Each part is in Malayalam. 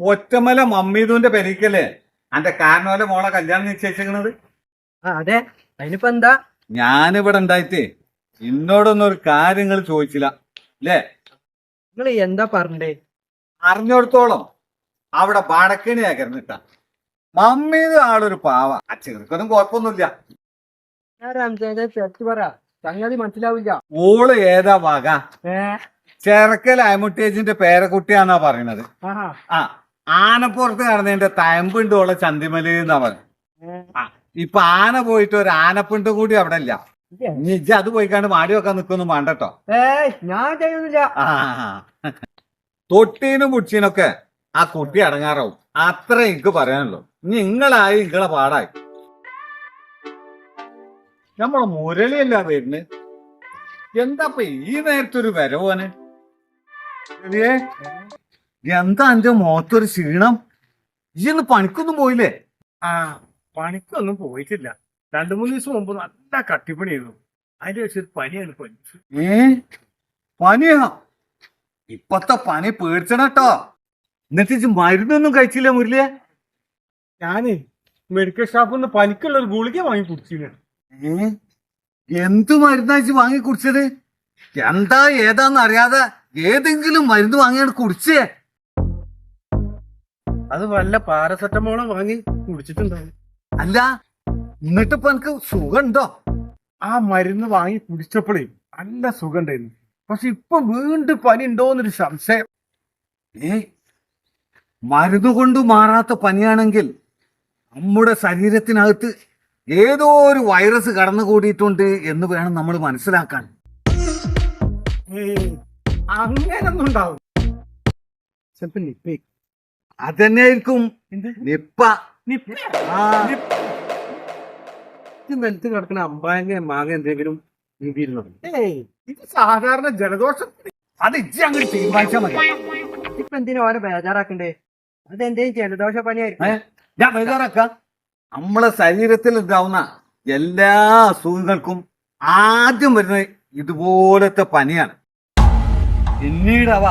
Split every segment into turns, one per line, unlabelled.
ഒറ്റമല മമ്മീദുവിന്റെ പെരീക്കല്ലേ അന്റെ കാരണവലെ മോളെ കല്യാണം നിശ്ചയിച്ചിരിക്കണത്?
അതെ, അതിനിപ്പോ എന്താ?
ഞാനിവിടെ ഉണ്ടായിട്ടേ ഇന്നോടൊന്നും ഒരു കാര്യങ്ങൾ ചോദിച്ചില്ല അല്ലേ?
നിങ്ങൾ എന്താ പറഞ്ഞേ?
അറിഞ്ഞോടത്തോളം അവിടെ വടക്കണിയാക്കിരുന്നിട്ട മമ്മീത് ആളൊരു പാവ. ആ ചെറുക്കൊന്നും കുഴപ്പമൊന്നുമില്ല.
പറ, സംഗതി മനസ്സിലാവില്ല.
ഓള് ഏതാ വക? ചെറക്കൽ അയമുട്ടേജിന്റെ പേരക്കുട്ടിയാന്നാ പറയണത്. ആ ആനപ്പുറത്ത് നടന്നതിന്റെ തയമ്പുണ്ട് ഓളെ ചന്തിമല് എന്നാ പറയുന്നത്. ഇപ്പൊ ആന പോയിട്ട് ഒരു ആനപ്പിണ്ട് കൂടി അവിടെ ഇല്ല. ഇജ്ജ് അത് പോയിക്കാണ്ട് മാടി വെക്കാൻ നിക്കൊന്നും വേണ്ടട്ടോ.
ഞാൻ ചെയ്യുന്നില്ല.
തൊട്ടീനും പുടിച്ചീനൊക്കെ ആ കുട്ടി അടങ്ങാറാവും. അത്ര എനിക്ക് പറയാനുള്ളൂ. നിങ്ങളായി നിങ്ങളെ പാടായി. നമ്മളെ മുരളിയല്ല വരുന്ന്. എന്താപ്പ ഈ നേരത്തൊരു വരവോന്? എന്താ എന്റെ മുഖത്തൊരു ക്ഷീണം? ഇന്ന് പണിക്കൊന്നും പോയില്ലേ?
പണിക്കൊന്നും പോയിട്ടില്ല. 2-3 ദിവസം മുമ്പ് നല്ല കട്ടിപ്പണി ചെയ്തു. അതിന്റെ വെച്ചൊരു പനിയാണ്
പനിയാ? ഇപ്പത്തെ പനി പേടിച്ചണട്ടോ. എന്നിട്ട് മരുന്നൊന്നും കഴിച്ചില്ല മുരളിയെ?
ഞാന് മെഡിക്കൽ ഷോപ്പിൽ നിന്ന് പനിക്കുള്ള ഒരു ഗുളിക വാങ്ങി കുടിച്ചില്ല.
എന്ത് മരുന്നാച്ച് വാങ്ങി കുടിച്ചത്? എന്താ ഏതാന്ന് അറിയാതെ ഏതെങ്കിലും മരുന്ന് വാങ്ങിയാണ് കുടിച്ചേ?
അത് വല്ല പാരസെറ്റമോളും വാങ്ങി കുടിച്ചിട്ടുണ്ടാവും.
അല്ല എന്നിട്ടിപ്പോ എനിക്ക് സുഖമുണ്ടോ?
ആ മരുന്ന് വാങ്ങി കുടിച്ചപ്പോഴേ നല്ല സുഖം ഉണ്ടായിരുന്നു. പക്ഷെ ഇപ്പൊ വീണ്ടും പനി ഉണ്ടോന്നൊരു സംശയം.
മരുന്ന് കൊണ്ട് മാറാത്ത പനിയാണെങ്കിൽ നമ്മുടെ ശരീരത്തിനകത്ത് ഏതോ ഒരു വൈറസ് കടന്നുകൂടിയിട്ടുണ്ട് എന്ന് വേണം നമ്മൾ മനസ്സിലാക്കാൻ.
അങ്ങനൊന്നും ഉണ്ടാവും. ചിലപ്പോ നിപ്പ.
അതന്നെയായിരിക്കും നിപ്പ.
നിലത്ത് കിടക്കുന്ന അമ്പായങ്ങ മാങ്ങ എന്തെങ്കിലും ഇത് സാധാരണ ജലദോഷം.
അത് ഇജ്ജ് അങ്ങോട്ട് തീരുമാനിച്ചാൽ മതി.
ഇപ്പൊ എന്തിനാ ഓരോ ബേജാറാക്കണ്ടേ? അതെന്തേലും ജലദോഷ പനിയായിരിക്കും.
ഞാൻ ബേജാറാക്ക. നമ്മളെ ശരീരത്തിൽ ഉണ്ടാവുന്ന എല്ലാ അസുഖങ്ങൾക്കും ആദ്യം വരുന്നത് ഇതുപോലത്തെ പനിയാണ്. പിന്നീട് അവ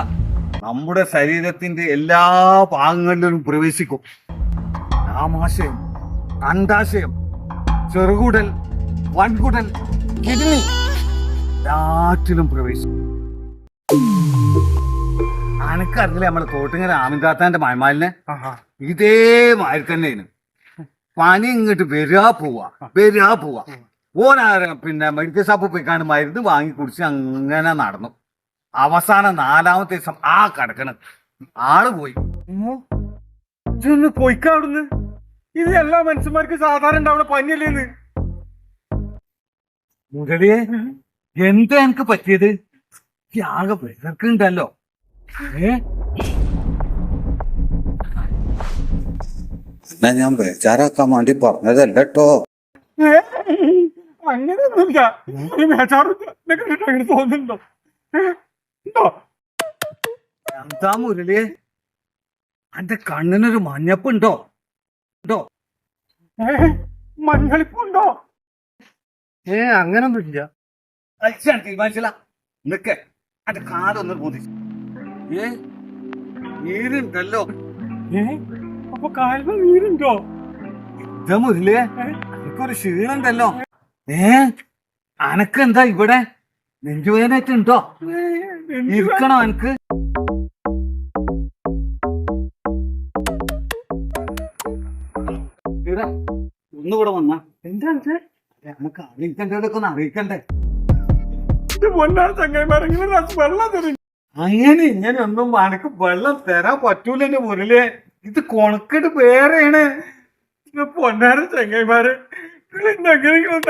നമ്മുടെ ശരീരത്തിന്റെ എല്ലാ ഭാഗങ്ങളിലും പ്രവേശിക്കും. ആമാശയം, അണ്ഡാശയം, ചെറുകുടൽ, വൻകുടൽ, കിഡ്നി എല്ലാറ്റിലും പ്രവേശിക്കും. അനക്കറിയില്ല നമ്മളെ തോട്ടിങ്ങനെ ആമിൻകാത്താന്റെ മയമാലിനെ ഇതേമാതിരി തന്നെയാണ്. പനി ഇങ്ങോട്ട് വരാ പോവാ. ഓനാര പിന്നെ മെഡിക്കൽ ഷോപ്പിൽ പോയിക്കാണ്ട് മരുന്ന് വാങ്ങി കുടിച്ച് അങ്ങനെ നടന്നു. അവസാനം 4-ാമത്തെ ദിവസം കിടക്കണ ആള് പോയി.
പോയിക്കാവിടുന്ന്. ഇത് എല്ലാ മനുഷ്യന്മാർക്ക് സാധാരണ ഉണ്ടാവുന്ന പനിയല്ലേന്ന്.
മുരളിയെ എന്താ എനിക്ക് പറ്റിയത്? ആകെ വിശക്കുണ്ടല്ലോ. എന്നാ ഞാൻ ബേജാറാക്കാൻ വേണ്ടി പറഞ്ഞതല്ലോ.
അങ്ങനെയൊന്നുമില്ല. ഒരു ബേജാറിങ്ങനെ തോന്നുന്നുണ്ടോ?
എന്താ മുരളിയെ എന്റെ കണ്ണിനൊരു മഞ്ഞപ്പുണ്ടോ?
മഞ്ഞളിപ്പുണ്ടോ?
അങ്ങനൊന്നുമില്ല. തീരുമാനിച്ചില്ല. നിക്ക് എന്റെ കാലൊന്ന് പൊതി. നീരുണ്ടല്ലോ.
അപ്പൊ കാലിന് നീരുണ്ടോ?
ഇതാ മുരളിയെ എനിക്കൊരു ക്ഷീണുണ്ടല്ലോ. അനക്കെന്താ ഇവിടെ നെഞ്ചുവേദനയായിട്ടുണ്ടോ? ഇരിക്കണോ എനിക്ക്? ഒന്നുകൂടെ വന്നാ
എന്താ
നമുക്ക് അറിയിക്കേണ്ടതൊക്കെ ഒന്ന് അറിയിക്കണ്ടേ?
പൊന്നാർ ചങ്ങായിമാരെങ്കിലും വെള്ളം തരും.
അങ്ങനെ ഇങ്ങനെ ഒന്നും അനക്ക് വെള്ളം തരാൻ പറ്റൂല എന്റെ മുരളിയെ. ഇത് കൊണക്കിട്ട് വേറെയാണ്.
പൊന്നാര ചങ്ങായിമാര് എങ്ങനെയെങ്കിലും